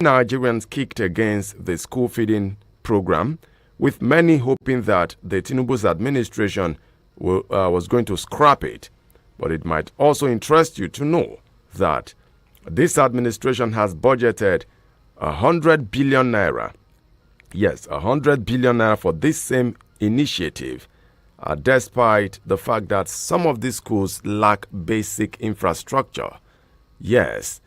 Nigerians kicked against the school feeding program, with many hoping that the Tinubu's administration was going to scrap it. But it might also interest you to know that this administration has budgeted 100 billion naira. Yes, 100 billion naira for this same initiative, despite the fact that some of these schools lack basic infrastructure. Yes,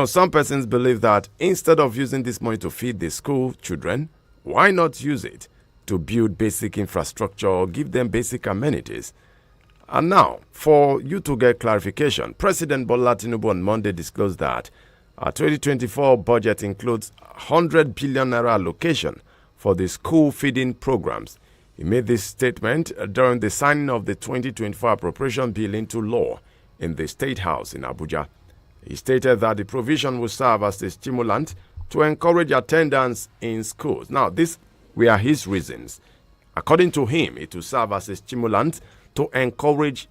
some persons believe that instead of using this money to feed the school children, why not use it to build basic infrastructure or give them basic amenities? And now, for you to get clarification, President Bola Tinubu on Monday disclosed that our 2024 budget includes 100 billion naira allocation for the school feeding programs. He made this statement during the signing of the 2024 appropriation bill into law in the State House in Abuja. He stated that the provision will serve as a stimulant to encourage attendance in schools. Now, these were his reasons. According to him, it will serve as a stimulant to encourage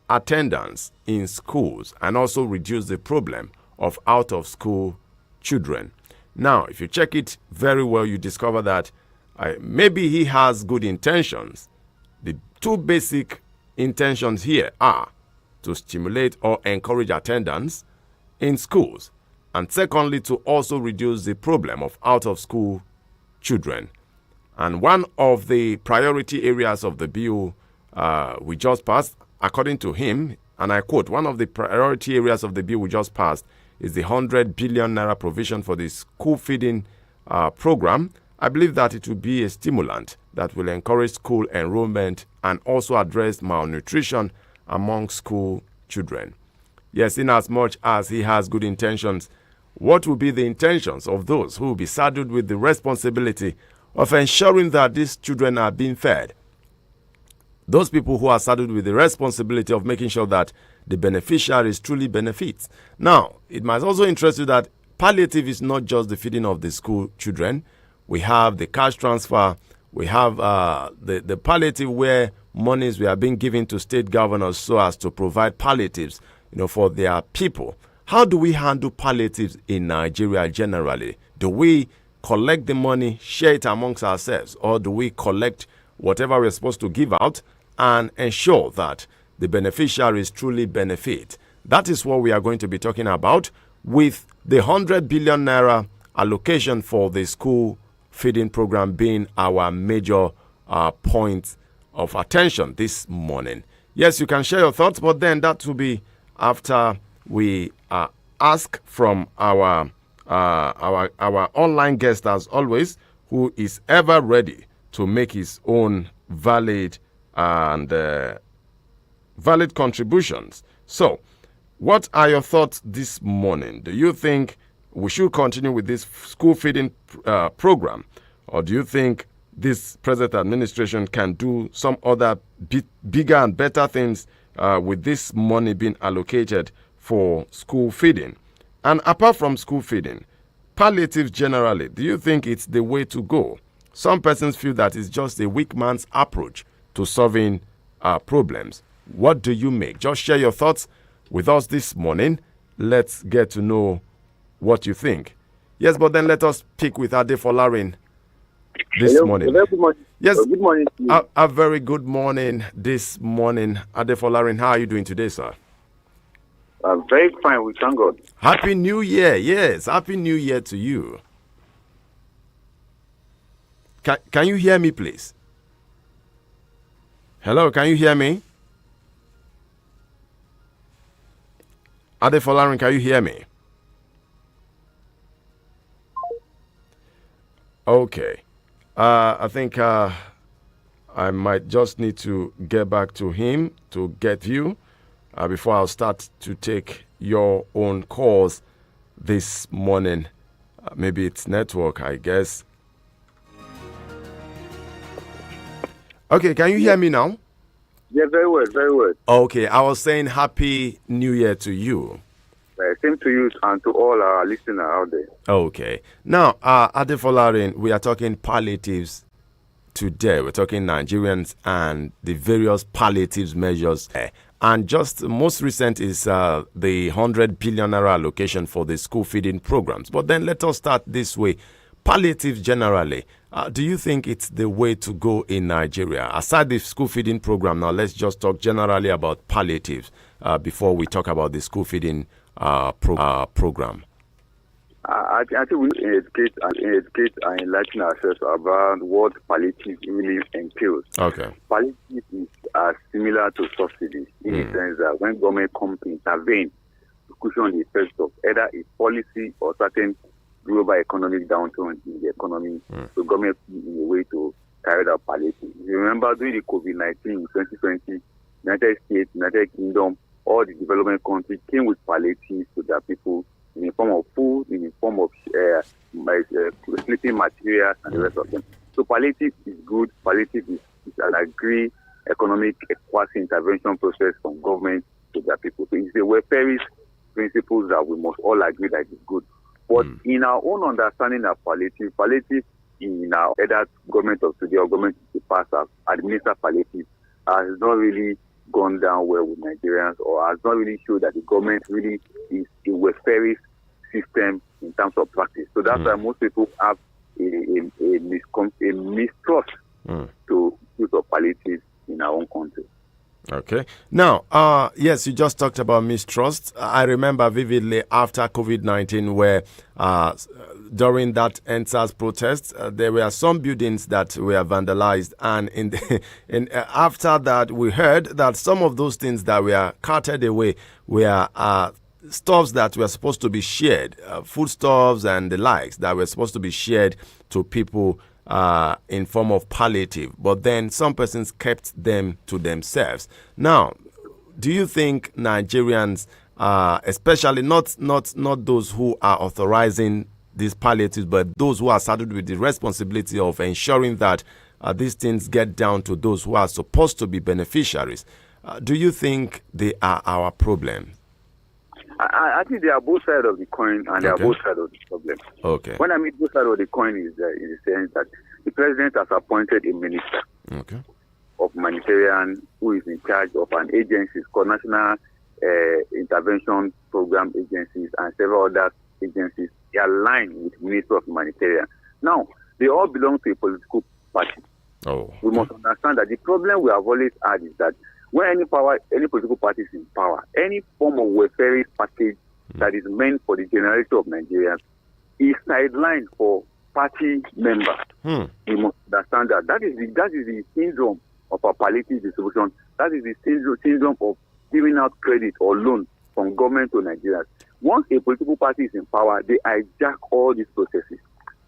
attendance in schools and also reduce the problem of out-of-school children. Now, if you check it very well, you discover that maybe he has good intentions. The two basic intentions here are to stimulate or encourage attendance in schools, and secondly, to also reduce the problem of out-of-school children. And one of the priority areas of the bill we just passed, according to him, and I quote, one of the priority areas of the bill we just passed is the 100 billion naira provision for the school feeding program. I believe that it will be a stimulant that will encourage school enrollment and also address malnutrition among school children. Yes, in as much as he has good intentions, what will be the intentions of those who will be saddled with the responsibility of ensuring that these children are being fed? Those people who are saddled with the responsibility of making sure that the beneficiaries truly benefit. Now, it might also interest you that palliative is not just the feeding of the school children. We have the cash transfer. We have the palliative where monies were being given to state governors so as to provide palliatives, for their people. How do we handle palliatives in Nigeria generally? Do we collect the money, share it amongst ourselves, or do we collect whatever we're supposed to give out and ensure that the beneficiaries truly benefit? That is what we are going to be talking about, with the 100 billion naira allocation for the school feeding program being our major point of attention this morning. Yes, you can share your thoughts, but then that will be after we ask from our online guest, as always, who is ever ready to make his own valid contributions. So, what are your thoughts this morning? Do you think we should continue with this school feeding program, or do you think this present administration can do some other bigger and better things with this money being allocated for school feeding? And apart from school feeding, palliatives generally, do you think it's the way to go? Some persons feel that it's just a weak man's approach to solving problems. What do you make? Just share your thoughts with us this morning. Let's get to know what you think. Yes, but then let us pick with Ade Folarin this morning. Good morning. Yes, good morning. A very good morning this morning. Ade Folarin, how are you doing today, sir? I'm very fine, we thank God. Happy New Year. Yes, Happy New Year to you. Can you hear me, please? Hello, can you hear me? Ade Folarin, can you hear me? Okay. I think I might just need to get back to him to get you before I'll start to take your own calls this morning. Maybe it's network, I guess. Okay, can you hear me now? Yeah, very well, very well. Okay, I was saying Happy New Year to you. Same to you and to all our listeners out there. Okay. Now, Ade Folarin, we are talking palliatives today. We're talking Nigerians and the various palliative measures. And just most recent is the 100 billion naira allocation for the school feeding programs. But then let us start this way. Palliative generally, do you think it's the way to go in Nigeria? Aside the school feeding program, now let's just talk generally about palliatives before we talk about the school feeding program. I think we need to educate and enlighten ourselves about what palliative really entails. Okay. Palliative is similar to subsidies in the sense that when government comes to intervene to cushion the effects of either a policy or certain global economic downturn in the economy, so government in a way to carry out palliative. You remember during the COVID-19 in 2020, United States, United Kingdom, all the development countries came with palliatives to their people in the form of food, in the form of sleeping materials, and the rest of them. So palliative is good. Palliative is an agreed economic quasi intervention process from government to their people. So it's the welfare principles that we must all agree that is good. But in our own understanding of palliative in our either government of today or government of the past have administered palliative has not really gone down well with Nigerians, or has not really shown that the government really is a welfare system in terms of practice. So that's why most people have a mistrust to use of palliative in our own country. Okay. Now, yes, you just talked about mistrust. I remember vividly after COVID-19 where during that NSAS protest, there were some buildings that were vandalized. And after that, we heard that some of those things that were carted away were stuffs that were supposed to be shared, foodstuffs and the likes that were supposed to be shared to people in form of palliative, but then some persons kept them to themselves. Now, do you think Nigerians, especially not those who are authorizing these palliatives, but those who are saddled with the responsibility of ensuring that these things get down to those who are supposed to be beneficiaries, do you think they are our problem? I think they are both sides of the coin, and they are both sides of the problem. Okay. When I mean both sides of the coin is in the sense that the president has appointed a minister of humanitarian who is in charge of an agency called National Intervention Program Agencies and several other agencies. They are aligned with Minister of Humanitarian. Now, they all belong to a political party. We must understand that the problem we have always had is that when any political party is in power, any form of welfare package that is meant for the generality of Nigerians is sidelined for party members. We must understand that. That is the syndrome of our palliative distribution. That is the syndrome of giving out credit or loan from government to Nigerians. Once a political party is in power, they hijack all these processes.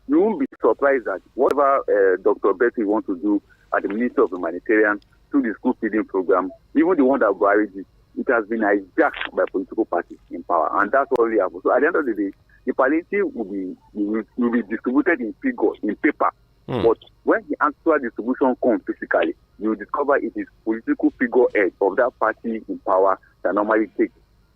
You won't be surprised that whatever Dr. Betty wants to do at the Ministry of Humanitarian through the school feeding program, even the one that Buhari did, it has been hijacked by political parties in power, and that's all we have. So at the end of the day, the palliative will be distributed in figures, in paper. But when the actual distribution comes physically, you will discover it is political figurehead of that party in power that normally take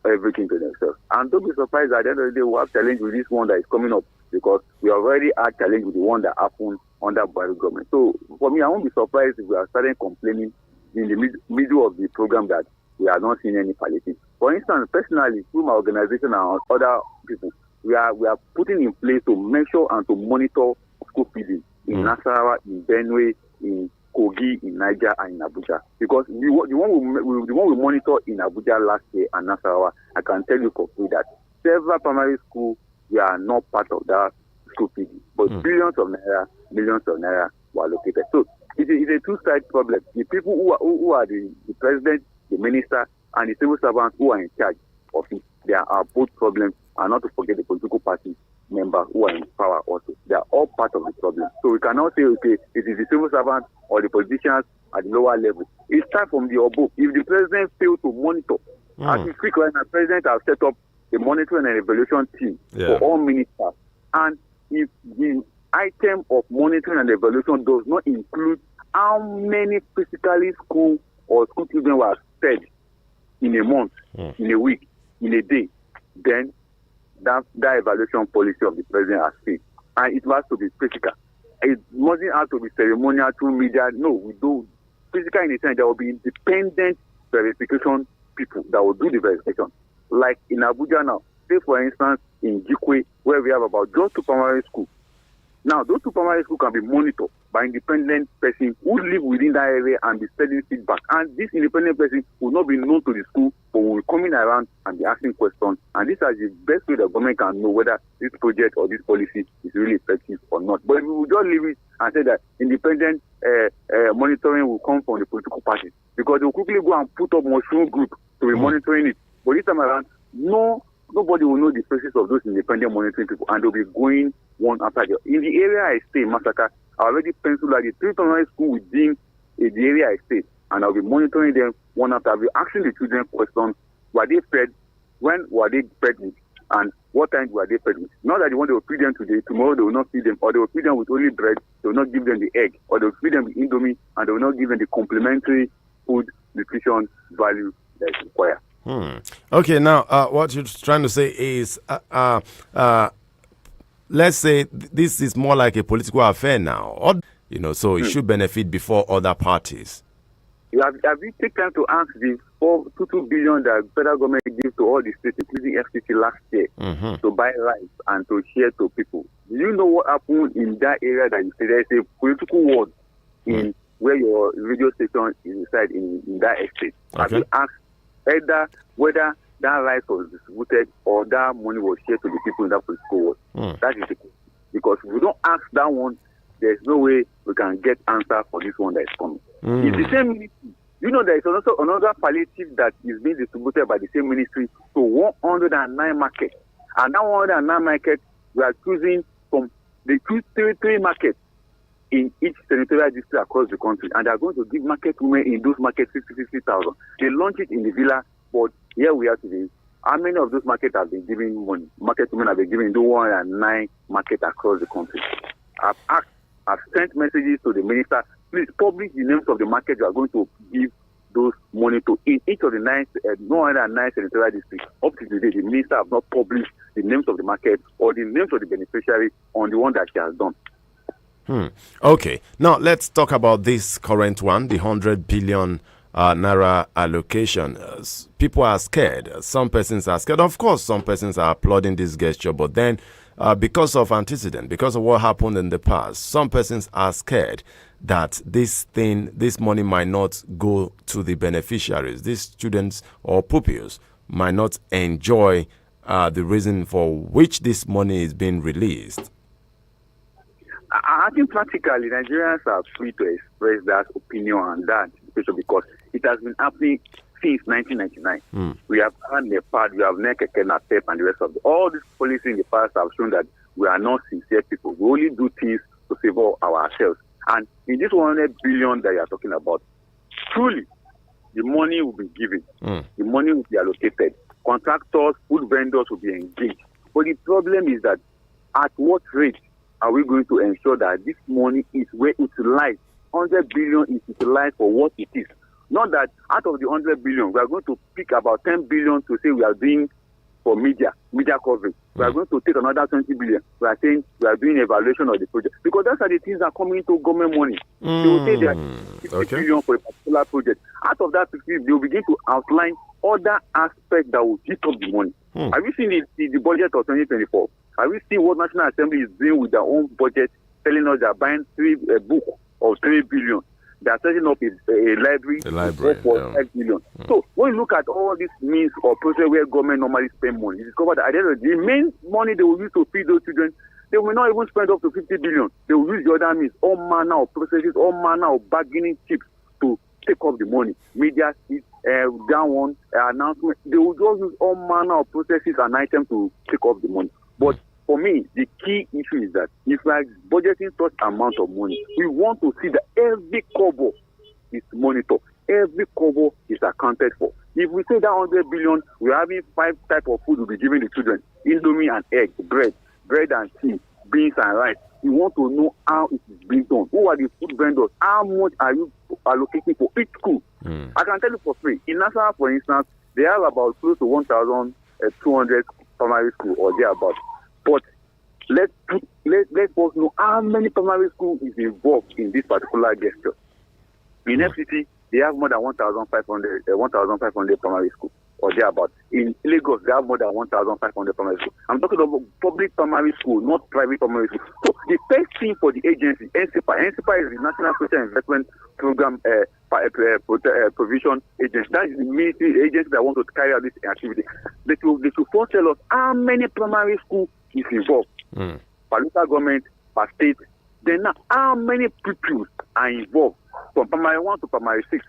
everything to themselves. And don't be surprised that at the end of the day, we'll have challenge with this one that is coming up, because we already had challenge with the one that happened under Buhari government. So for me, I won't be surprised if we are starting complaining in the middle of the program that we are not seeing any palliative. For instance, personally, through my organization and other people, we are putting in place to measure and to monitor school feeding in Nasarawa, in Benue, in Kogi, in Niger, and in Abuja. Because the one we monitor in Abuja last year and Nasarawa, I can tell you for free that several primary schools we are not part of that school feeding, but millions of naira were allocated. So it's a two-sided problem. The people who are the president, the minister, and the civil servants who are in charge of it, there are both problems, and not to forget the political party members who are in power also. They are all part of the problem. So we cannot say, okay, it is the civil servants or the politicians at the lower level. It starts from the above. If the president fails to monitor, as we speak right now, the president has set up a monitoring and evaluation team for all ministers. And if the item of monitoring and evaluation does not include how many physically school or school children were fed in a month, in a week, in a day, then that evaluation policy of the president has failed. And it has to be physical. it mustn't have to be ceremonial through media. No, we do physical in the sense there will be independent verification people that will do the verification. Like in Abuja now, say for instance in Gikwe, where we have about just 2 primary schools. Now, those 2 primary schools can be monitored by independent person who live within that area and be sending feedback. And this independent person will not be known to the school, but will be coming around and be asking questions. And this is the best way the government can know whether this project or this policy is really effective or not. But if we will just leave it and say that independent monitoring will come from the political parties, because they will quickly go and put up mushroom group to be monitoring it. But this time around, nobody will know the faces of those independent monitoring people, and they'll be going one after the other. In the area I stay, Massacre, I already penciled out the 3 primary schools within the area I stay, and I'll be monitoring them one after. I'll be asking the children questions: were they fed? When were they fed with? And what time were they fed with? Not that the one they will feed them today, tomorrow they will not feed them, or they will feed them with only bread, they will not give them the egg, or they will feed them with indomie, and they will not give them the complementary food nutrition value that is required. Okay, now what you're trying to say is, let's say this is more like a political affair now, or, so it should benefit before other parties. Have you taken time to ask the 2 billion that federal government gives to all the states, including FCC last year, to buy rice and to share to people? Do you know what happened in that area that you say there is a political war in where your radio station is inside in that estate? Okay. Have you asked either whether that rice was distributed or that money was shared to the people in that political war? That is the case. Because if we don't ask that one, there's no way we can get answer for this one that is coming. It's the same ministry. There is also another palliative that is being distributed by the same ministry to 109 markets. And that 109 markets, we are choosing from the 3 markets in each senatorial district across the country. And they are going to give market women in those markets 50,000. They launch it in the villa, but here we are today. How many of those markets have been giving money? Market women have been giving 109 markets across the country. I've sent messages to the minister. Please publish the names of the markets you are going to give those money to in each of the 109 senatorial districts. Up to today, the minister have not published the names of the market or the names of the beneficiary on the one that she has done. Okay, now let's talk about this current one, the 100 billion naira allocation. People are scared. Some persons are scared. Of course, some persons are applauding this gesture, but then because of antecedent, because of what happened in the past, some persons are scared that this money might not go to the beneficiaries. These students or pupils might not enjoy the reason for which this money is being released. I think practically Nigerians are free to express that opinion on that, especially because it has been happening since 1999. We have had Nepal, we have Nekeke, Natep, and the rest of all these policies in the past have shown that we are not sincere people. We only do things to favor ourselves. And in this 100 billion that you are talking about, truly, the money will be given. The money will be allocated. Contractors, food vendors will be engaged. But the problem is that at what rate are we going to ensure that this money is well utilized? 100 billion is utilized for what it is. Not that out of the 100 billion, we are going to pick about 10 billion to say we are doing for media coverage. We are going to take another 20 billion. We are saying we are doing evaluation of the project. Because those are the things that are coming into government money. They will say they are 50 billion for a particular project. Out of that 50, they will begin to outline other aspects that will hit up the money. Have you seen the budget of 2024? Have you seen what National Assembly is doing with their own budget, telling us they are buying a book of 3 billion? They are setting up a library for 5 billion. So when you look at all these means or process where government normally spend money, you discover that at the end of the day, the main money they will use to feed those children, they will not even spend up to 50 billion. They will use the other means, all manner of processes, all manner of bargaining chips to take up the money. Media, down one announcement, they will just use all manner of processes and items to take up the money. But for me, the key issue is that if we are budgeting such amount of money, we want to see that every kobo is monitored, every kobo is accounted for. If we say that 100 billion, we're having 5 types of food we'll be giving the children: indomie and egg, bread and tea, beans and rice. We want to know how it is being done. Who are the food vendors? How much are you allocating for each school? I can tell you for free. In Nassau, for instance, they have about close to 1,200 primary school or thereabouts. But Let us know how many primary schools is involved in this particular gesture. In FCT, they have more than 1,500 primary schools, or thereabout. In Lagos, they have more than 1,500 primary schools. I'm talking about public primary school, not private primary school. So the first thing for the agency, NCPA is the National Social Investment Program Provision Agency. That is the military agency that wants to carry out this activity. They should first tell us how many primary schools is involved, per local government, per state. Then now, how many pupils are involved from primary 1 to primary 6?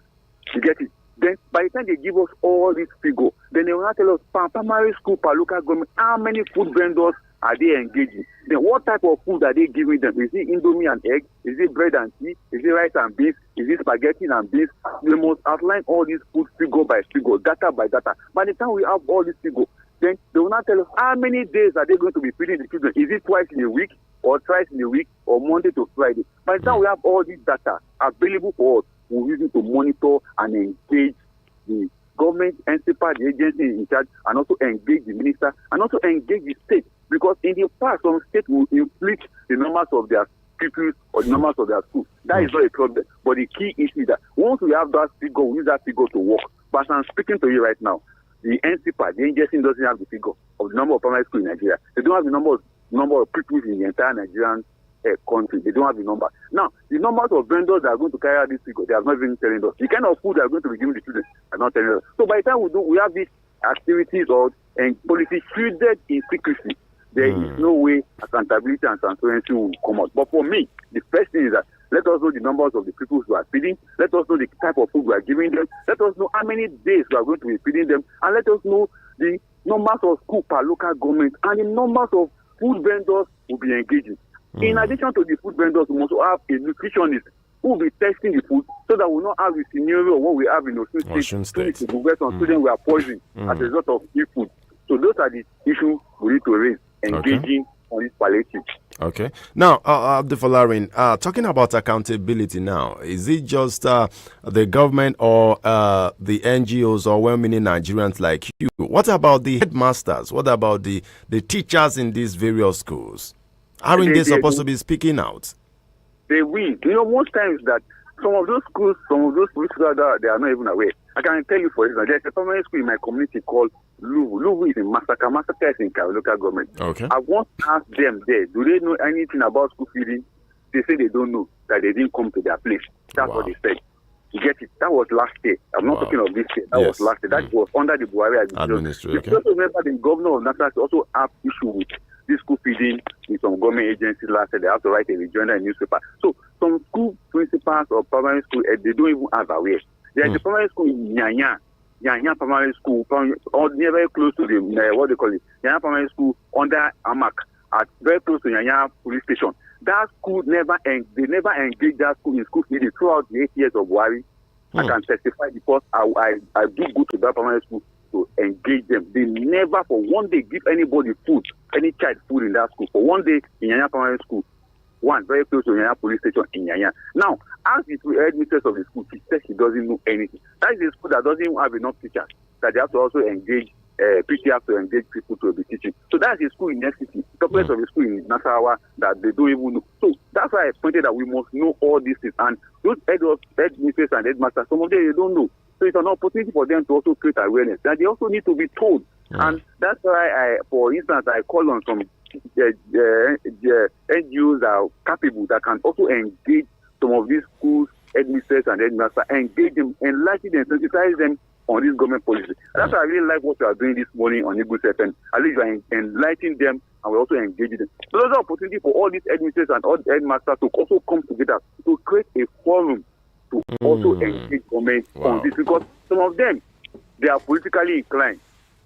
You get it? Then by the time they give us all these figures, then they will not tell us per primary school, per local government, how many food vendors are they engaging? Then what type of food are they giving them? Is it indomie and egg? Is it bread and tea? Is it rice and beans? Is it spaghetti and beans? They must outline all these food figure by figure, data by data. By the time we have all these figures, then they will not tell us how many days are they going to be feeding the children. Is it twice in a week, or thrice in a week, or Monday to Friday? By the time we have all these data available for us, we'll use it to monitor and engage the government, NCPA, the agency in charge, and also engage the minister, and also engage the state. Because in the past, some states will inflict the numbers of their pupils or the numbers of their schools. That is not a problem. But the key issue is that once we have that figure, we use that figure to work. But as I'm speaking to you right now, the NCPA, the agency, doesn't have the figure of the number of primary schools in Nigeria. They don't have the number of pupils in the entire Nigerian country. They don't have the number. Now, the numbers of vendors that are going to carry out this figure, they have not been telling us. The kind of food they are going to be giving the children are not telling us. So by the time we have these activities and policies shielded in secrecy, there is no way accountability and transparency will come out. But for me, the first thing is that let us know the numbers of the people who are feeding. Let us know the type of food we are giving them. Let us know how many days we are going to be feeding them. And let us know the numbers of schools per local government and the numbers of food vendors will be engaging. In addition to the food vendors, we must also have a nutritionist who will be testing the food so that we will not have a scenario of what we have in Osun State. Where some students were poisoned as a result of ill food. So those are the issues we need to raise, engaging on this palliative. Okay. Now, Abdul-Folarin, talking about accountability now, is it just the government or the NGOs or well-meaning Nigerians like you? What about the headmasters? What about the teachers in these various schools? Aren't they supposed to be speaking out? They will. Most times that some of those schools, some of those police they are not even aware. I can tell you, for instance, there's a primary school in my community called Luvu. Luvu is in Masaka. Masaka is in local government. Okay. I once asked them there, do they know anything about school feeding? They say they don't know, that they didn't come to their place. That's what they said. You get it? That was last year. I'm not talking of this year. That was last year. That was under the Buhari administration. You also remember the governor of Nasarawa also have issue with this school feeding in some government agencies last year. They have to write a rejoinder in newspaper. So some school principals or primary school, they don't even have aware. There's a primary school in Nyanya Primary School, very close to the, what they call it, Nyanya Primary School under Amak, very close to Nyanya Police Station. That school they never engaged that school in school feeding throughout the 8 years of Buhari. I can testify because I do go to that primary school to engage them. They never for one day give anybody food, any child food in that school. For one day in Nyanya Primary School, one very close to Nyanya Police Station in Nyanya. Now, as the headmistress of the school, she says she doesn't know anything. That is a school that doesn't have enough teachers, that they have to also engage people have to engage people to be teaching. So that's a school in FCT, complex of a school in Nasarawa that they don't even know. So that's why I pointed that we must know all these things. And those headmistresses and headmasters, some of them they don't know. So it's an opportunity for them to also create awareness. And they also need to be told. And that's why for instance, I call on some NGOs that are capable, that can also engage some of these schools, headmistresses and headmasters, engage them, enlighten them, sensitize them on this government policy. That's why I really like what you are doing this morning on Eagle FM. At least you are enlightening them and we also engage them. So there's an opportunity for all these administrators and all the headmasters to also come together to create a forum to also engage government on this, because some of them, they are politically inclined.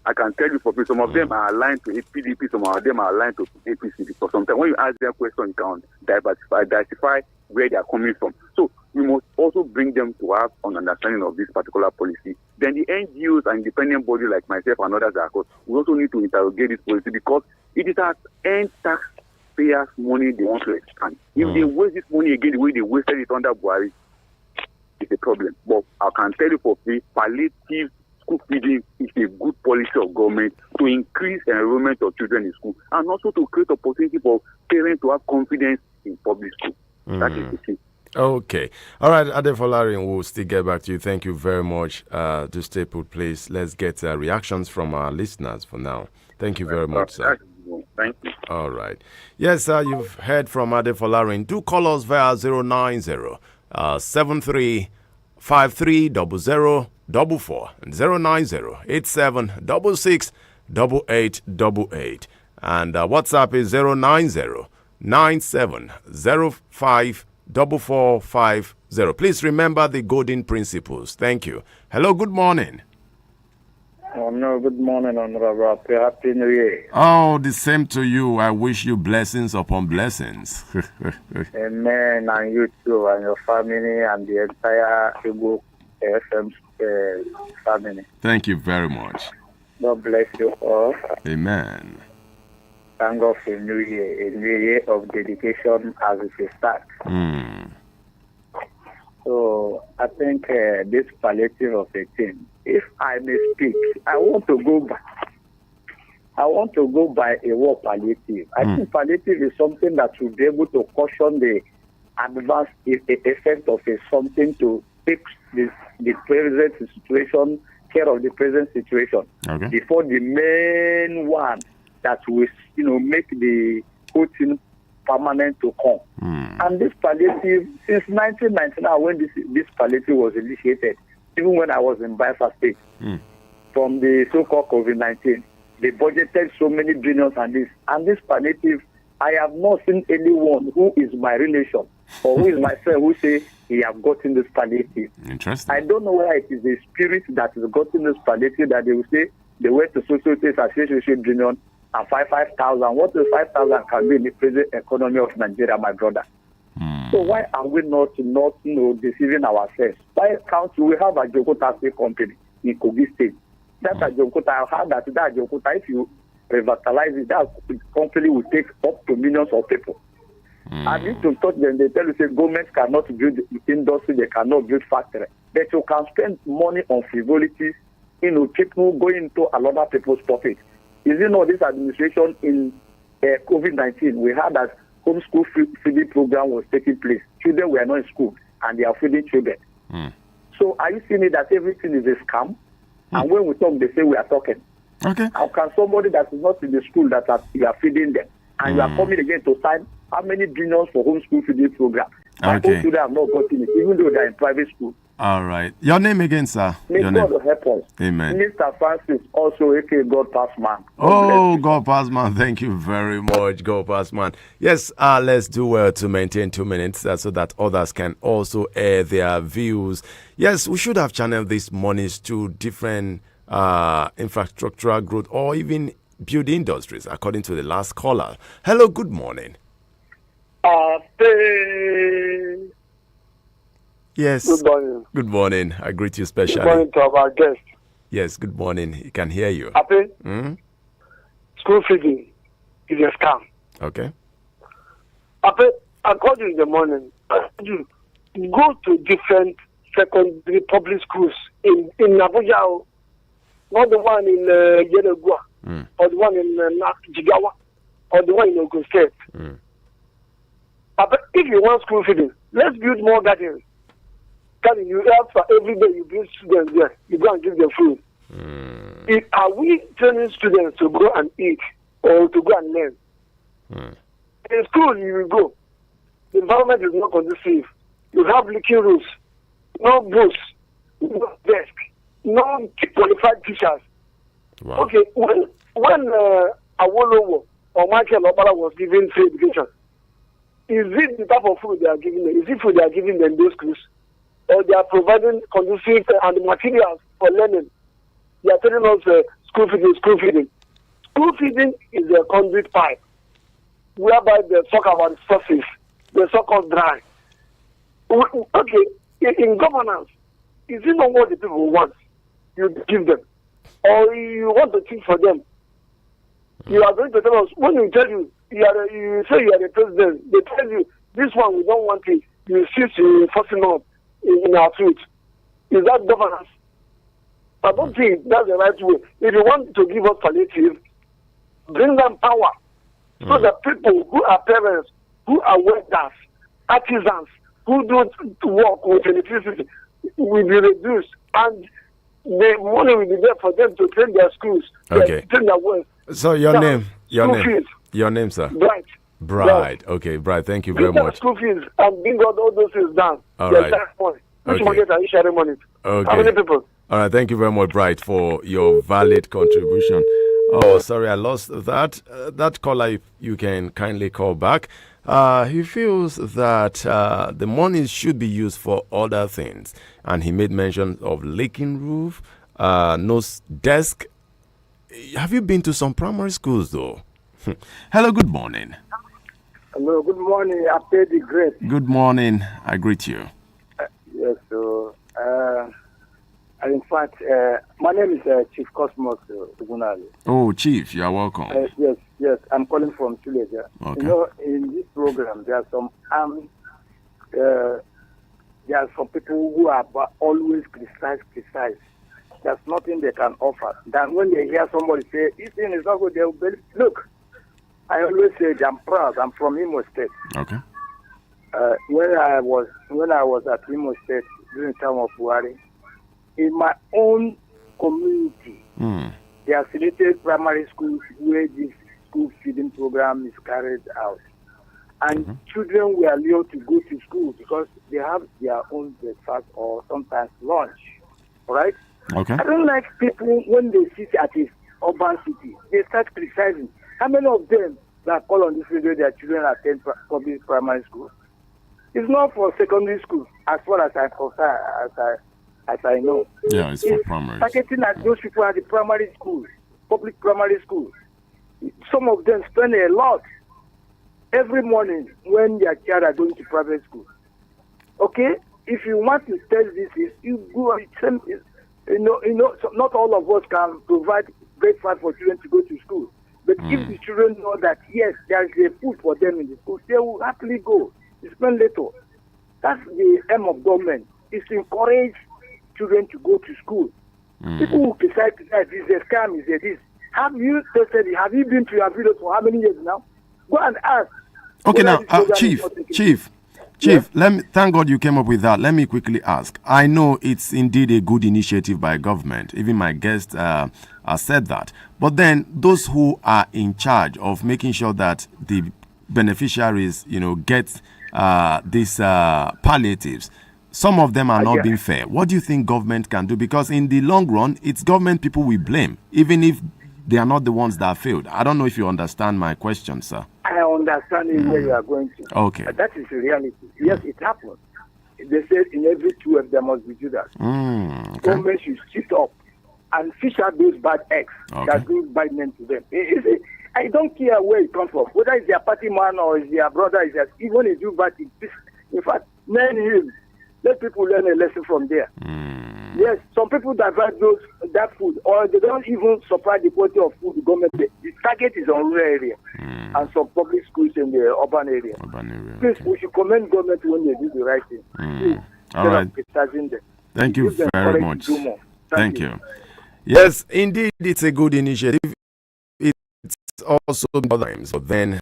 I can tell you for free, some of them are aligned to PDP, some of them are aligned to APC, because sometimes when you ask them questions, you can diversify where they are coming from. So we must also bring them to have an understanding of this particular policy. Then the NGOs and independent bodies like myself and others are called, we also need to interrogate this policy, because it is at end taxpayers' money they want to expand. If they waste this money again the way they wasted it under Buhari, it's a problem. But I can tell you for free, palliative school feeding is a good policy of government to increase enrollment of children in school and also to create opportunity for parents to have confidence in public school. That is the key. Okay. All right, Adefolarin, we'll still get back to you. Thank you very much. To stay put, please. Let's get reactions from our listeners for now. Thank you very much, sir. Thank you. All right. Yes, sir, you've heard from Adefolarin. Do call us via 090 73 530044 and 090 8766 8888. And WhatsApp is 090 9705 4450. Please remember the golden principles. Thank you. Hello, good morning. Oh, no, good morning, Honorable. Happy New Year. Oh, the same to you. I wish you blessings upon blessings. Amen, and you too, and your family, and the entire Igbo FM family. Thank you very much. God bless you all. Amen. Thank God for a new year of dedication as it starts. So I think this palliative of a thing, if I may speak, I want to go by a word palliative. I think palliative is something that will be able to caution the adverse effect of something to fix the present situation, care of the present situation, before the main one that will, make the whole thing permanent to come. And this palliative, since 1999, when this palliative was initiated, even when I was in Biafra State, from the so-called COVID-19, they budgeted so many billions on this. And this palliative, I have not seen anyone who is my relation or who is my friend who say he have gotten this palliative. Interesting. I don't know whether it is the spirit that has gotten this palliative that they will say they went to social billion and 5,000. What is 5,000 can be in the present economy of Nigeria, my brother? So why are we not deceiving ourselves? Why can't we have a Jokota State company in Kogi State? That's a Jokota. I heard that Jokota, if you revitalize it, that company will take up to millions of people. I need to touch them. They tell you, say, government cannot build industry, they cannot build factory. But you can spend money on frivolities, people going into another people's pocket. Is it not this administration in COVID-19, we heard that homeschool feeding program was taking place. Children were not in school and they are feeding children. So are you seeing it that everything is a scam? And when we talk, they say we are talking. Okay. How can somebody that is not in the school that you are feeding them and you are coming again to sign how many billions for homeschool feeding program? My own children have not gotten it, even though they are in private school. All right. Your name again, sir? May God help us. Amen. Mr. Francis, also a.k.a. God Passman. God Passman. Thank you very much, God Passman. Yes, let's do well to maintain 2 minutes so that others can also air their views. Yes, we should have channeled these monies to different infrastructural growth or even build industries, according to the last caller. Hello, good morning. Yes. Good morning. Good morning. I greet you specially. Good morning to our guest. Yes, good morning. He can hear you. Happy? School feeding is a scam. Okay. Happy, I called you in the morning. You go to different secondary public schools in Abuja, not the one in Yenagua, or the one in Jigawa, or the one in Ogun State. But if you want school feeding, let's build more gardens. You have for every day you bring students there, you go and give them food. Are we training students to go and eat or to go and learn? In school, you will go. The environment is not conducive. You have leaking roofs, no books, no desk, no qualified teachers. Wow. Okay, when Awolowo or Michael Obala was given free education, is it the type of food they are giving them? Is it food they are giving them in those schools? Or they are providing conducive and materials for learning? They are telling us school feeding. School feeding is a conduit pipe, whereby they talk about resources, they suck us dry. Okay, in governance, is it not what the people want? You give them. Or you want to think for them. You are going to tell us, when you tell you, you say you are the president, they tell you, this one we don't want it. You insist in enforcing on in our truth. Is that governance? I don't think that's the right way. If you want to give us palliative, bring them power. So that people who are parents, who are workers, artisans, who do work with electricity will be reduced, and the money will be there for them to train their schools, train their work. So your name, sir? Bright. Okay, Bright. Thank you very much. School fees and bring all those things down. All right. Which market are you sharing money? Okay. How many people? All right. Thank you very much, Bright, for your valid contribution. Oh, sorry, I lost that. That caller, you can kindly call back. He feels that the money should be used for other things. And he made mention of leaking roof, no desk. Have you been to some primary schools, though? Hello, good morning. Hello, good morning. I paid the great. Good morning. I greet you. Yes, so, in fact, my name is Chief Cosmos Ugunali. Oh, Chief, you are welcome. Yes, I'm calling from Suleja. Okay. You know, in this program, there are some people who are always criticize. There's nothing they can offer. Then when they hear somebody say, this thing is not good, they will believe. Look, I always say I'm proud. I'm from Imo State. Okay. When I was at Imo State during the time of Buhari, in my own community, there are selected primary schools where this school feeding program is carried out. And children were allowed to go to school because they have their own breakfast or sometimes lunch. Right? Okay. I don't like people when they sit at a urban city, they start criticizing. How many of them that call on this radio their children attend public primary school? It's not for secondary school, as far as I'm concerned, as I know. Yeah, it's for primary. Targeting at those people at the primary schools, public primary schools. Some of them spend a lot every morning when their child are going to private school. Okay, if you want to test this, you go. So not all of us can provide breakfast for children to go to school. But if the children know that yes, there is a food for them in the school, they will happily go. Spend little. That's the aim of government, is to encourage children to go to school. People who decide this is a scam, is a this. Have you tested it? Have you been to your village for how many years now? Go and ask. Okay, now, Chief, Yes. let me thank God you came up with that. Let me quickly ask. I know it's indeed a good initiative by government. Even my guest has said that. But then those who are in charge of making sure that the beneficiaries, get these palliatives, some of them are not being fair. What do you think government can do? Because in the long run, it's government people we blame, even if they are not the ones that failed. I don't know if you understand my question, sir. I understand where you are going to. Okay. That is the reality. Yes, it happens. They said in every 12 there must be Judas. Okay. Government should sit up and fish out those bad eggs that give bad men to them. I don't care where it comes from, whether it's their party man or it's their brother, even if you bad thing. In fact, men him. Let people learn a lesson from there. Yes, some people divert that food, or they don't even supply the quality of food the government. The target is on rural area and some public schools in the urban area. Please, we should commend government when they do the right thing. All right. Thank you very much. Thank you. Yes, indeed, it's a good initiative. It's also times, but then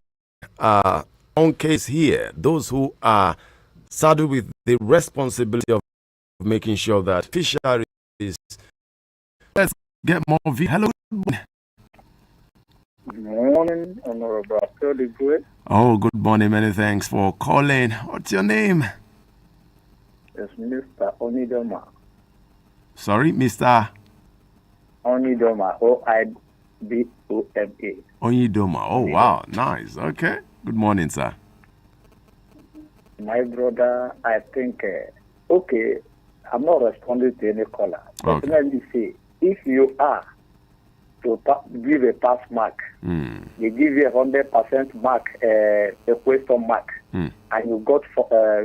on case here, those who are saddled with the responsibility of making sure that fisheries. Let's get more. Hello. Good morning, Honorable Great. Oh, good morning. Many thanks for calling. What's your name? It's Mr. Onidoma. Sorry, Mr. Onidoma. O-I-D-O-M-A. Onidoma. Oh, wow. Nice. Okay. Good morning, sir. My brother, I think, I'm not responding to any caller. But let me say, if you are to give a pass mark, they give you 100% mark, a question mark, and you got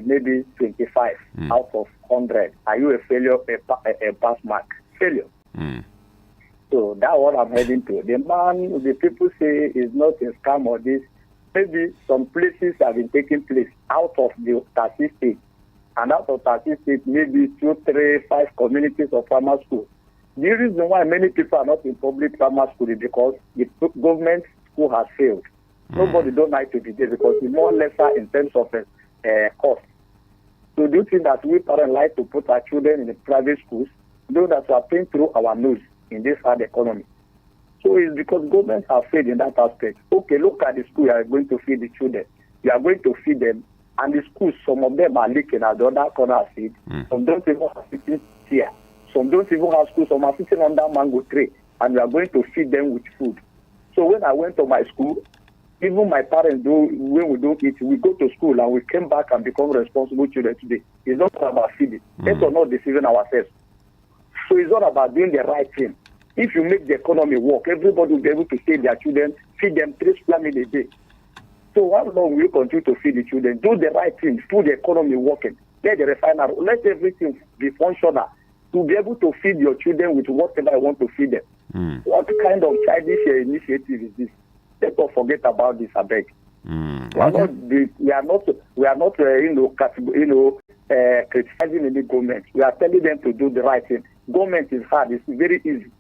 maybe 25 out of 100. Are you a failure, a pass mark? Failure. So that's what I'm heading to. The people say is not a scam or this. Maybe some places have been taking place out of the 30 states. And out of 30 states, maybe 2, 3, 5 communities of primary school. The reason why many people are not in public primary school is because the government school has failed. Nobody don't like to be there because it's more lesser in terms of cost. So do you think that we parents like to put our children in the private schools, though that we are paying through our nose in this hard economy? So it's because governments have failed in that aspect. Okay, look at the school you are going to feed the children. You are going to feed them, and the schools, some of them are leaking at the other corner feed. Some don't even have sitting here. Some don't even have school. Some are sitting on that mango tray, and we are going to feed them with food. So when I went to my school, even my parents do, when we don't eat, we go to school and we came back and become responsible children today. It's not about feeding. Let's not deceiving ourselves. So it's not about doing the right thing. If you make the economy work, everybody will be able to feed their children, feed them 3 square meals a day. So how long will you continue to feed the children? Do the right thing, do the economy working. Let the refinery, let everything be functional to be able to feed your children with whatever you want to feed them. What kind of childish initiative is this? Let us forget about this, I beg. We are not criticizing any government. We are telling them to do the right thing. Government is hard. It's very easy.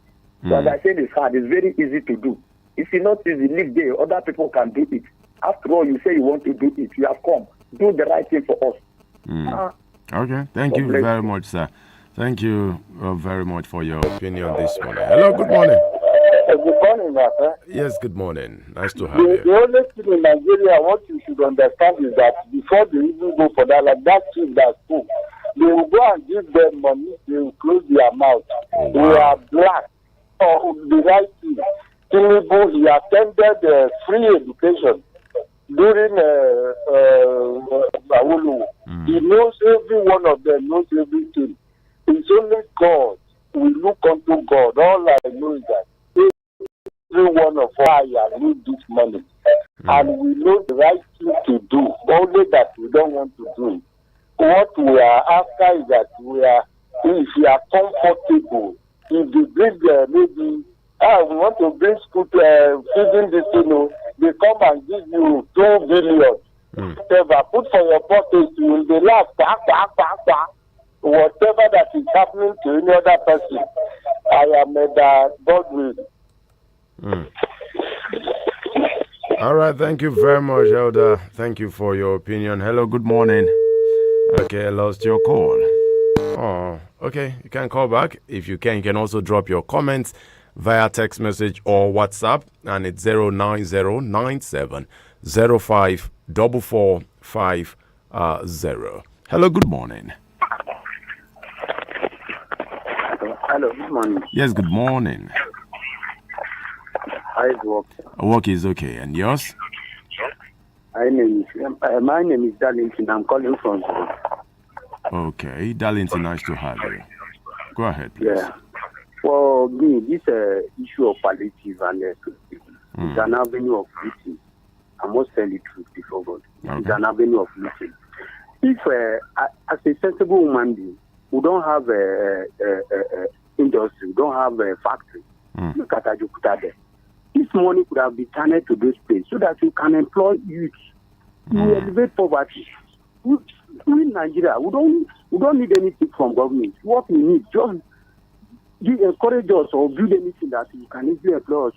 So as I said, it's hard. It's very easy to do. If it's not easy, leave there. Other people can do it. After all, you say you want to do it. You have come. Do the right thing for us. Okay. Thank you very much, sir. Thank you very much for your opinion this morning. Hello, good morning. Good morning, Martha. Yes, good morning. Nice to have you. The only thing in Nigeria, what you should understand is that before they even go for that, like that chief that spoke, they will go and give them money, they will close their mouth. Wow. We are black. Oh, the right thing. Tinubu, he attended free education during Awolowo. He knows every one of them, knows everything. It's only God. We look unto God. All I know is that every one of us need this money. And we know the right thing to do, only that we don't want to do it. What we are after is that if we are comfortable, if they bring maybe, we want to bring school to feeding this, they come and give you 2 billion. Whatever, put for your pocket, you will be laugh, whatever that is happening to any other person. I am God will. All right, thank you very much, Elder. Thank you for your opinion. Hello, good morning. Okay, I lost your call. Oh, okay, you can call back. If you can also drop your comments via text message or WhatsApp, and it's 09097054450. Hello, good morning. Hello, good morning. Yes, good morning. How is work? Work is okay, and yours? My name is Darlington. I'm calling from. Okay, Darlington, nice to have you. Go ahead, please. Yeah. For me, this issue of palliative and is an avenue of meeting. I must tell the truth before God. Okay. It's an avenue of meeting. If, as a sensible human being, we don't have industry, we don't have a factory. Look at Ajaokuta there. This money could have been channeled to those places so that you can employ youth. You elevate poverty. We in Nigeria, we don't need anything from government. What we need, just encourage us or build anything that you can easily employ us.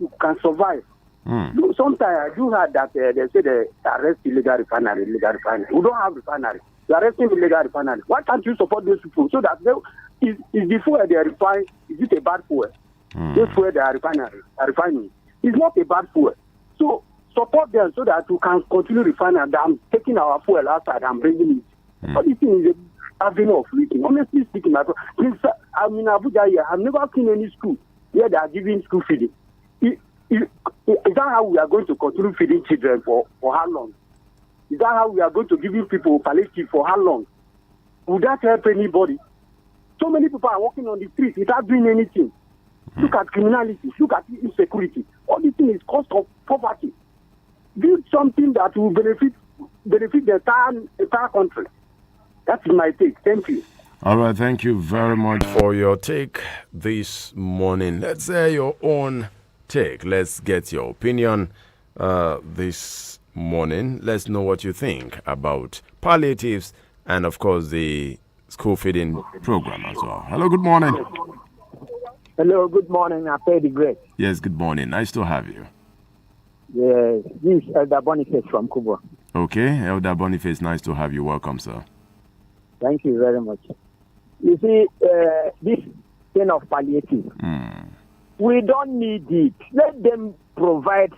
You can survive. Sometimes I do heard that they say they arrest illegal refinery. We don't have refinery. They are arresting illegal refinery. Why can't you support those people so that is the fuel they refine, is it a bad fuel? This fuel they are refining. It's not a bad fuel. So support them so that we can continue refining and I'm taking our fuel outside and bringing it. But this thing is a avenue of leaking. Honestly speaking, I'm in Abuja here. I've never seen any school where they are giving school feeding. Is that how we are going to continue feeding children for how long? Is that how we are going to give people palliative for how long? Would that help anybody? So many people are walking on the streets without doing anything. Look at criminality. Look at insecurity. All these things is cost of poverty. Build something that will benefit the entire country. That's my take. Thank you. All right, thank you very much for your take this morning. Let's hear your own take. Let's get your opinion this morning. Let's know what you think about palliatives and, of course, the school feeding program as well. Hello, good morning. Hello, good morning. I pay the great. Yes, good morning. Nice to have you. Yes, this is Elder Boniface from Kubo. Okay, Elder Boniface, nice to have you. Welcome, sir. Thank you very much. You see, this thing of palliative, we don't need it. Let them provide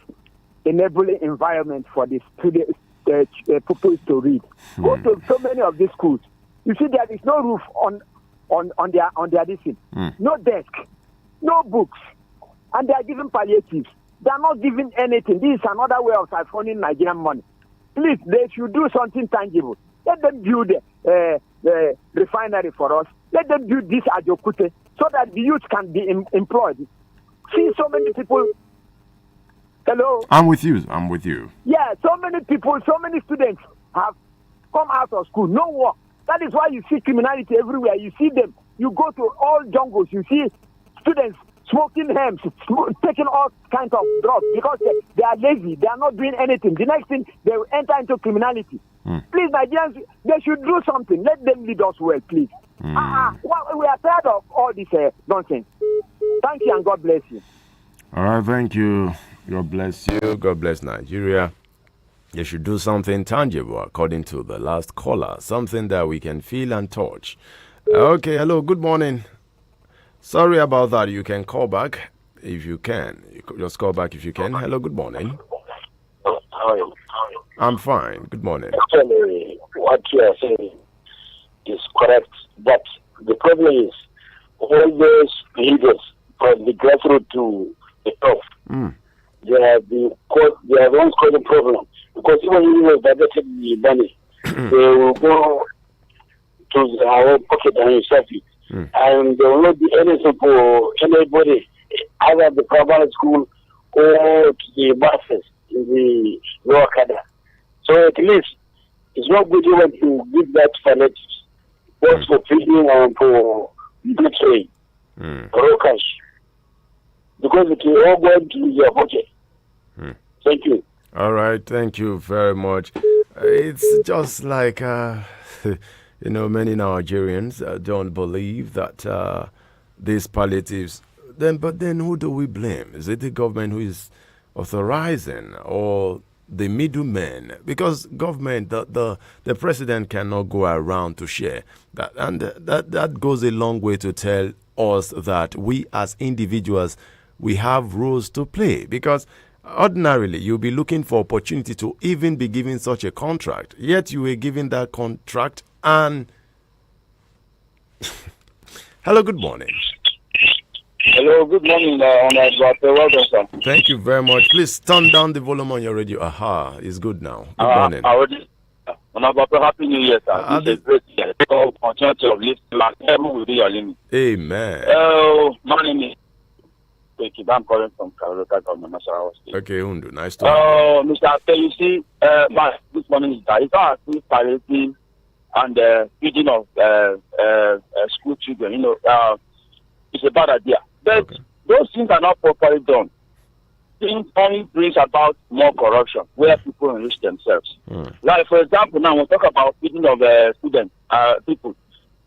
enabling environment for the students, pupils to read. Go to so many of these schools. You see, there is no roof on their distance, no desk, no books, and they are giving palliatives. They are not giving anything. This is another way of siphoning Nigerian money. Please, they should do something tangible. Let them build the refinery for us. Let them build this Ajokute so that the youth can be employed. See, so many people. Hello? I'm with you. Yeah, so many people, so many students have come out of school, no work. That is why you see criminality everywhere. You see them. You go to all jungles, you see students smoking hemp, taking all kinds of drugs because they are lazy. They are not doing anything. The next thing, they will enter into criminality. Please, Nigerians, they should do something. Let them lead us well, please. We are tired of all this nonsense. Thank you and God bless you. All right, thank you. God bless you. God bless Nigeria. You should do something tangible, according to the last caller. Something that we can feel and touch. Okay, hello, good morning. Sorry about that. You can call back if you can. You could just call back if you can. Hello, good morning. How are you? I'm fine. Good morning. Actually, what you are saying is correct, but the problem is all those leaders from the grassroots to the top, they have the own causing problem. Because even if they budgeted the money, they will go to our own pocket and accept it. And there will not be anything for anybody, either the primary school or to the buses in the lower cadre. So at least it's not good even to give that palliatives, both for feeding and for good trade, raw cash, because it will all go into your pocket. Thank you. All right, thank you very much. It's just like, many Nigerians don't believe that these palliatives, but then who do we blame? Is it the government who is authorizing or the middlemen? Because government, the president cannot go around to share that. And that goes a long way to tell us that we as individuals, we have roles to play. Because ordinarily, you'll be looking for opportunity to even be given such a contract. Yet you were given that contract and... Hello, good morning. Hello, good morning, welcome, sir. Thank you very much. Please turn down the volume on your radio. Aha, it's good now. Good morning. Happy New Year, sir. This is great year. Opportunity of listening, heaven will be your limit. Amen. My name is I'm calling from Carolina Government, National State. Okay, Undu, nice to have you. Mr. Ate, you see, this morning is that it's not palliative and feeding of school children. It's a bad idea. But those things are not properly done. Things only brings about more corruption where people enrich themselves. Like, for example, now we'll talk about feeding of students, people.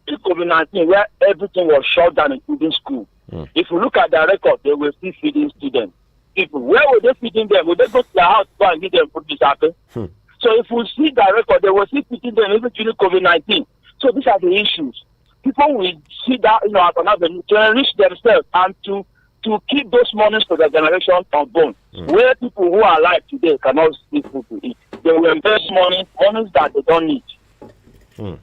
In COVID-19, where everything was shut down, including school. If you look at the record, they were still feeding students. People, where were they feeding them? Would they go to their house to go and give them food this happen? So if you see the record, they were still feeding them even during COVID-19. So these are the issues. People will see that, as another to enrich themselves and to keep those monies for their generation unborn. Where people who are alive today cannot see food to eat. They will invest monies that they don't need.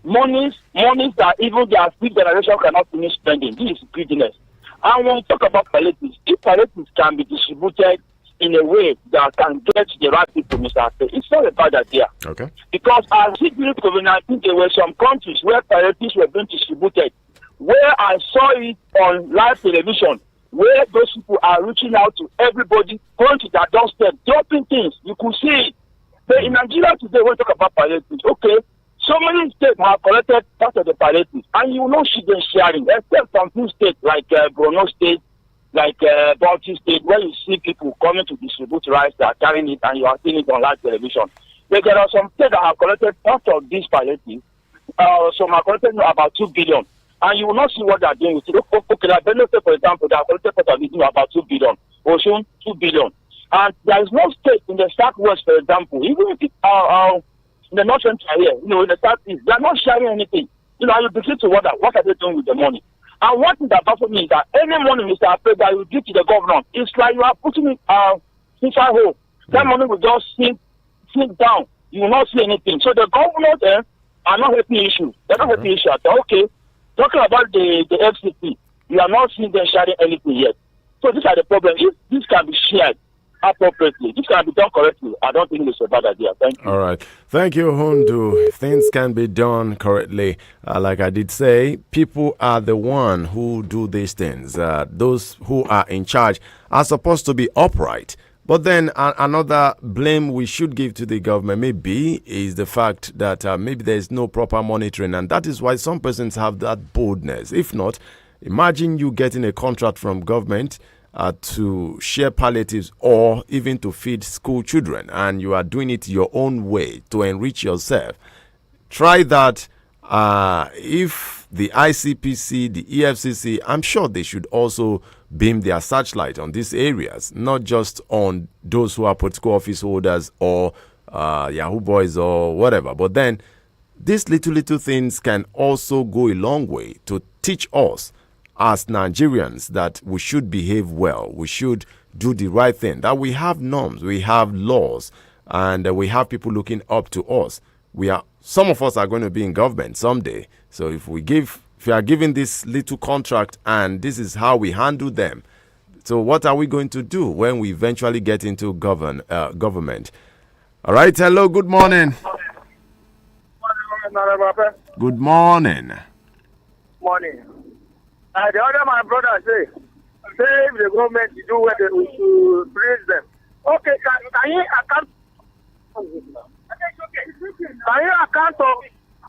Monies that even their fifth generation cannot finish spending. This is greediness. And when we talk about palliatives, if palliatives can be distributed in a way that can get the right people, Mr. Ate, it's not a bad idea. Okay. Because I see during COVID-19, there were some countries where palliatives were being distributed, where I saw it on live television, where those people are reaching out to everybody, going to their doorstep, dropping things. You could see it. But in Nigeria today, when we talk about palliatives, okay, so many states have collected part of the palliatives, and you will not see them sharing, except some few states like Borno State, like Bauchi State, where you see people coming to distribute rice, they are carrying it, and you are seeing it on live television. But there are some states that have collected part of these palliatives. Some have collected about 2 billion. and you will not see what they are doing. You say, okay, like Benue State, for example, they are collected about 2 billion, Osun 2 billion. And there is no state in the southwest, for example, even if in the north central here, in the southeast, they are not sharing anything. You begin to wonder, what are they doing with the money? And what is that for me is that any money, Mr. Ape, that you give to the governor, it's like you are putting it inside hole. That money will just sink down. You will not see anything. So the governors are not helping issues. They're not helping issues. Okay, talking about the FCC, you are not seeing them sharing anything yet. So these are the problems. If this can be shared appropriately, this can be done correctly, I don't think it's a bad idea. Thank you. All right. Thank you, Hundu. Things can be done correctly. Like I did say, people are the one who do these things. Those who are in charge are supposed to be upright. But then another blame we should give to the government maybe is the fact that maybe there is no proper monitoring. And that is why some persons have that boldness. If not, imagine you getting a contract from government to share palliatives or even to feed school children, and you are doing it your own way to enrich yourself. Try that. If the ICPC, the EFCC, I'm sure they should also beam their searchlight on these areas, not just on those who are political office holders or Yahoo boys or whatever. But then these little things can also go a long way to teach us as Nigerians that we should behave well, we should do the right thing, that we have norms, we have laws, and we have people looking up to us. Some of us are going to be in government someday. So if we are given this little contract and this is how we handle them, so what are we going to do when we eventually get into government? All right. Hello. Good morning. Good morning. Morning. The other my brother say if the government do what we should praise them. Okay, can you account?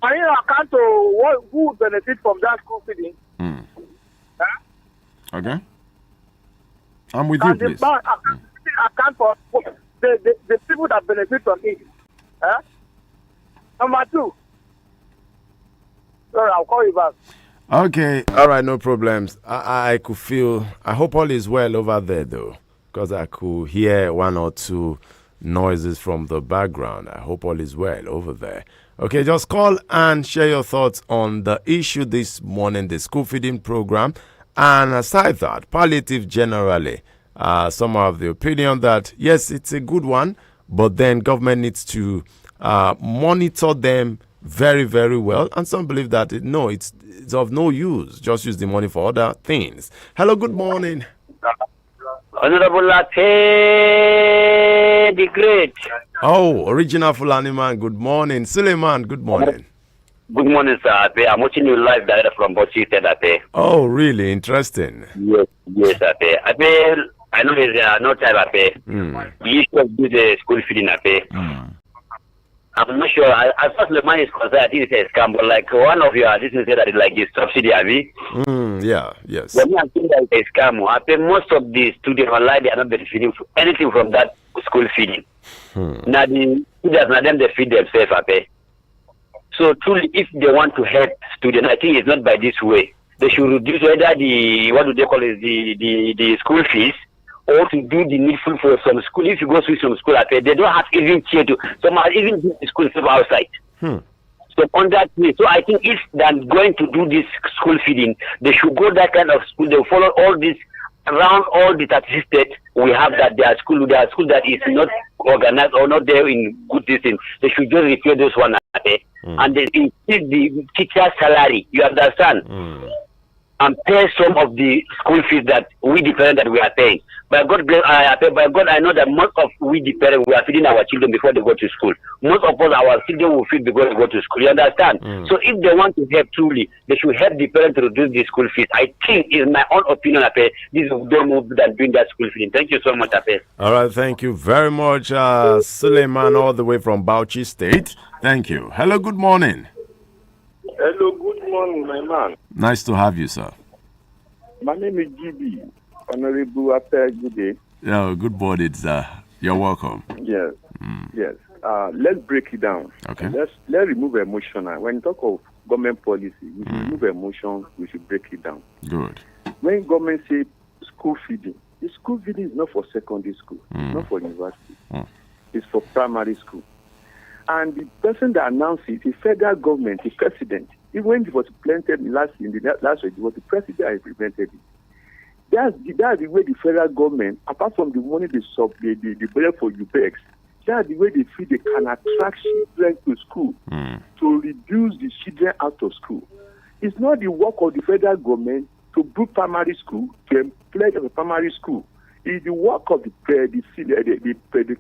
Can you account to who benefit from that school feeding? Huh? Okay. I'm with you, please. Account for the people that benefit from it. Huh? Number 2. Sorry, I'll call you back. Okay. All right, no problems. I could feel, I hope all is well over there, though, because I could hear 1 or 2 noises from the background. I hope all is well over there. Okay, just call and share your thoughts on the issue this morning, the school feeding program. And aside that, palliative generally, some have the opinion that, yes, it's a good one, but then government needs to monitor them very, very well. And some believe that, it's of no use. Just use the money for other things. Hello, good morning. Honorable Latte, the great. Oh, original Fulani man, good morning. Suleiman, good morning. Good morning, sir. I'm watching you live direct from Bochi State. Oh, really? Interesting. Yes, Ape. I know there's no time, Ape. We used to do the school feeding, Ape. I'm not sure. As far as the money is concerned, I think it's a scam. But like one of your listeners said that it's like a subsidy, Abi. Yeah, yes. When I think that it's a scam, I pay most of the students online, they are not benefiting from anything from that school feeding. Now the students, now them they feed themselves, I pay. So truly, if they want to help students, I think it's not by this way. They should reduce either the school fees, or to do the needful for some school. If you go to some school, they don't have even chair to. Some are even do the school outside. So on that way, so I think if they're going to do this school feeding, they should go that kind of school. They follow all this around all the 36 states. We have that their school that is not organized or not there in good distance. They should just repair those one, and they increase the teacher's salary. You understand? And pay some of the school fees that we the parents that we are paying. By God, I know that most of we the parents we are feeding our children before they go to school. Most of us our children will feed before they go to school. You understand? So if they want to help truly, they should help the parents to reduce the school fees. I think, in my own opinion, this is the move that doing that school feeding. Thank you so much, Ape. All right, thank you very much, Suleiman, all the way from Bauchi State. Thank you. Hello, good morning. Hello, good morning, my man. Nice to have you, sir. My name is GB. Honorable After, good day. Yeah, good morning, sir. You're welcome. Yes. Yes. Let's break it down. Okay. Let's remove emotion. When you talk of government policy, we should remove emotion, we should break it down. Good. When government say school feeding, the school feeding is not for secondary school, not for university. It's for primary school. And the person that announced it, the federal government, the president, even when it was implemented in the last year, it was the president that implemented it. That's the way the federal government, apart from the money they budget for UPEX, that's the way they feel they can attract children to school to reduce the children out of school. It's not the work of the federal government to build primary school, to employ the primary school. It's the work of the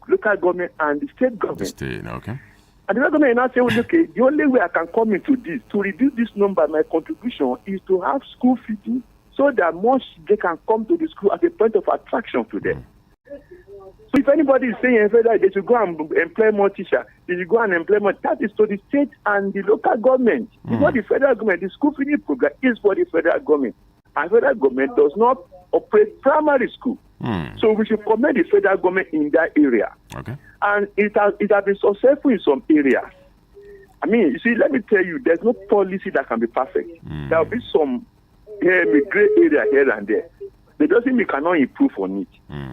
local government and the state government. The state, okay. And the local government now say, well, okay, the only way I can come into this, to reduce this number, my contribution is to have school feeding so that more they can come to the school as a point of attraction to them. So if anybody is saying they should go and employ more teachers, they should go and employ more, that is to the state and the local government. It's not the federal government. The school feeding program is for the federal government. And federal government does not operate primary school. So we should commend the federal government in that area. Okay. And it has been successful in some areas. I mean, you see, let me tell you, there's no policy that can be perfect. There will be some gray area here and there. But doesn't mean we cannot improve on it.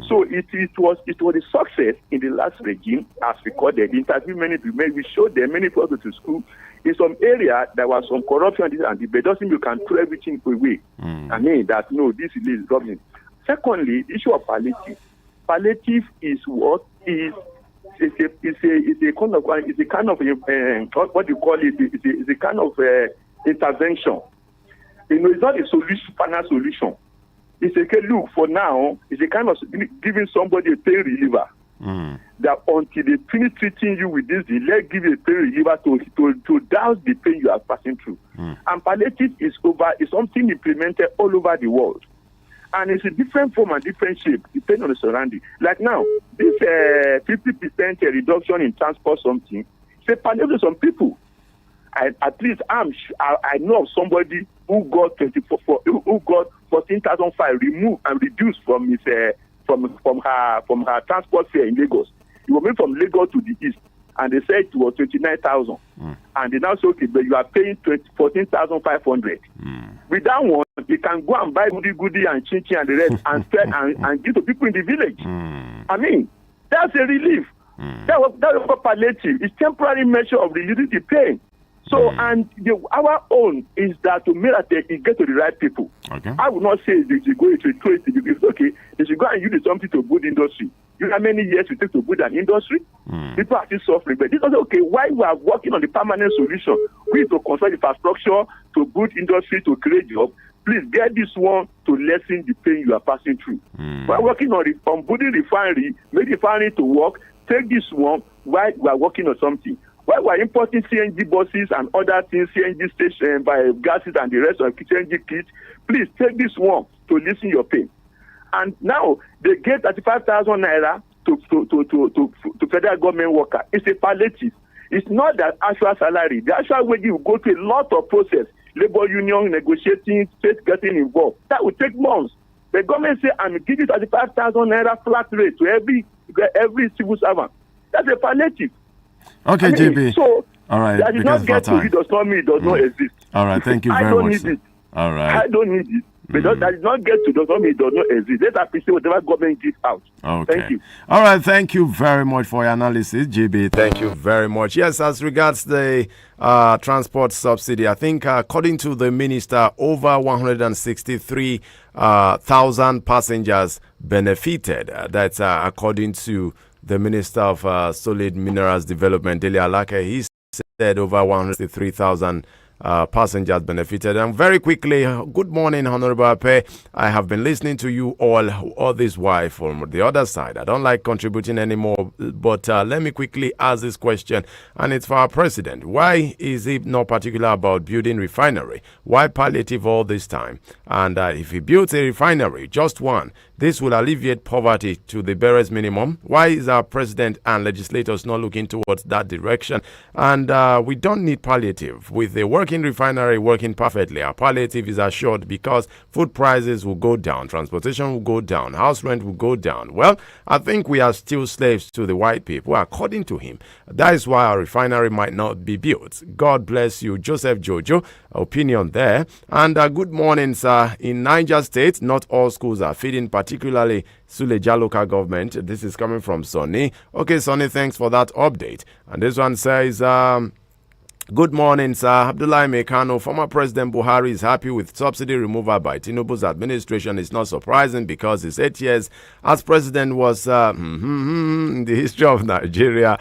So it was a success in the last regime, as recorded. The interview many people made, we showed them many people go to school. In some area there was some corruption and the but doesn't mean you can throw everything away. I mean that no, this is government. Secondly, the issue of palliative. Palliative is what is a kind of what you call it? It's a kind of intervention. You know, it's not a solution, final solution. It's a look for now. It's a kind of giving somebody a pain reliever. That until they finish treating you with this, let's give you a pain reliever to douse the pain you are passing through. And palliative is something implemented all over the world. And it's a different form and different shape, depending on the surrounding. Like now, this 50% reduction in transport something, it's a palliative to some people. At least I know of somebody who got 14,500 removed and reduced from his from her transport fare in Lagos. He was moved from Lagos to the east, and they said it was 29,000. And they now say, okay, but you are paying 14,500. With that one, you can go and buy goody and chin and the rest and sell and give to people in the village. I mean, that's a relief. That was palliative. It's temporary measure of reducing the pain. So, and our own is that to make that it get to the right people. Okay. I would not say they should go into a trade because it's okay. They should go and use something to build industry. You know how many years it takes to build an industry? People are still suffering. But this is okay. Why we are working on the permanent solution? We need to construct infrastructure, to build industry, to create jobs. Please get this one to lessen the pain you are passing through. We are working on building refinery, make refinery to work. Take this one while we are working on something. While we are importing CNG buses and other things, CNG station by gases and the rest of CNG kits, please take this one to lessen your pain. And now they get 35,000 naira to federal government worker. It's a palliative. It's not that actual salary. The actual wage will go through a lot of process. Labor union negotiating, state getting involved. That will take months. The government say, I'm giving 35,000 naira flat rate to every civil servant. That's a palliative. Okay, JB. So, all right. That did not get to it does not mean it does not exist. All right, thank you very much. I don't need it. All right. I don't need it. Because that did not get to does not mean it does not exist. Let's appreciate whatever government gives out. Okay. Thank you. All right, thank you very much for your analysis, JB. Thank you very much. Yes, as regards the transport subsidy, I think according to the minister, over 163,000 passengers benefited. That's according to the Minister of Solid Minerals Development, Dele Alake. He said over 163,000 passengers benefited. And very quickly, good morning, Honorable Ape. I have been listening to you all this while from the other side. I don't like contributing anymore, but let me quickly ask this question, and it's for our president. Why is he not particular about building refinery? Why palliative all this time? And if he builds a refinery, just one, This will alleviate poverty to the barest minimum. Why is our president and legislators not looking towards that direction? And we don't need palliative. With a working refinery working perfectly, our palliative is assured because food prices will go down, transportation will go down, house rent will go down. Well, I think we are still slaves to the white people, according to him. That is why our refinery might not be built. God bless you, Joseph Jojo. Opinion there. And good morning, sir. In Niger State, not all schools are feeding, particularly Suleja local government. This is coming from Sonny. Okay, Sonny, thanks for that update. And this one says, good morning, sir. Abdullahi Mekano, former President Buhari is happy with subsidy removal by Tinubu's administration. It's not surprising because his 8 years as president was in the history of Nigeria.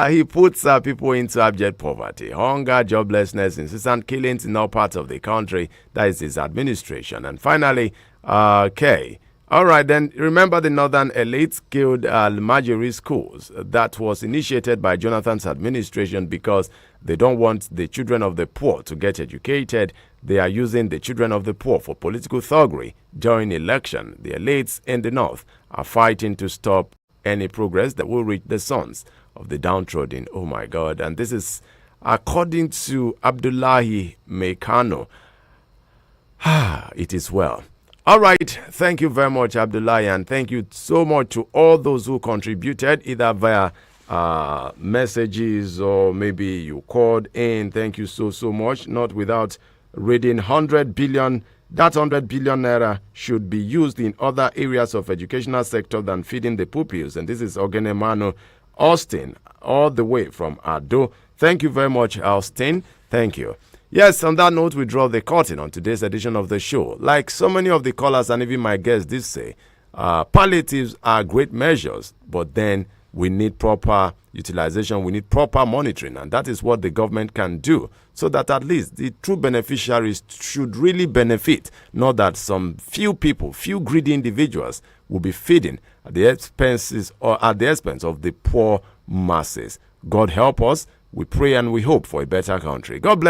He puts people into abject poverty, hunger, joblessness, incessant killings in all parts of the country. That is his administration. And finally, K. All right, then, remember the Northern Elites killed Almajiri schools. That was initiated by Jonathan's administration because they don't want the children of the poor to get educated. They are using the children of the poor for political thuggery during election. The elites in the North are fighting to stop any progress that will reach the sons of the downtrodden. Oh, my God. And this is according to Abdullahi Mekano. It is well. All right. Thank you very much, Abdullahi, and thank you so much to all those who contributed, either via messages or maybe you called in. Thank you so much. Not without reading 100 billion. That 100 billion naira should be used in other areas of educational sector than feeding the pupils. And this is Ogenemano Austin, all the way from Ado. Thank you very much, Austin. Thank you. Yes, on that note, we draw the curtain on today's edition of the show. Like so many of the callers and even my guests did say, palliatives are great measures, but then we need proper utilization, we need proper monitoring, and that is what the government can do so that at least the true beneficiaries should really benefit, not that some few people, few greedy individuals will be feeding at the expenses or at the expense of the poor masses. God help us. We pray and we hope for a better country. God bless.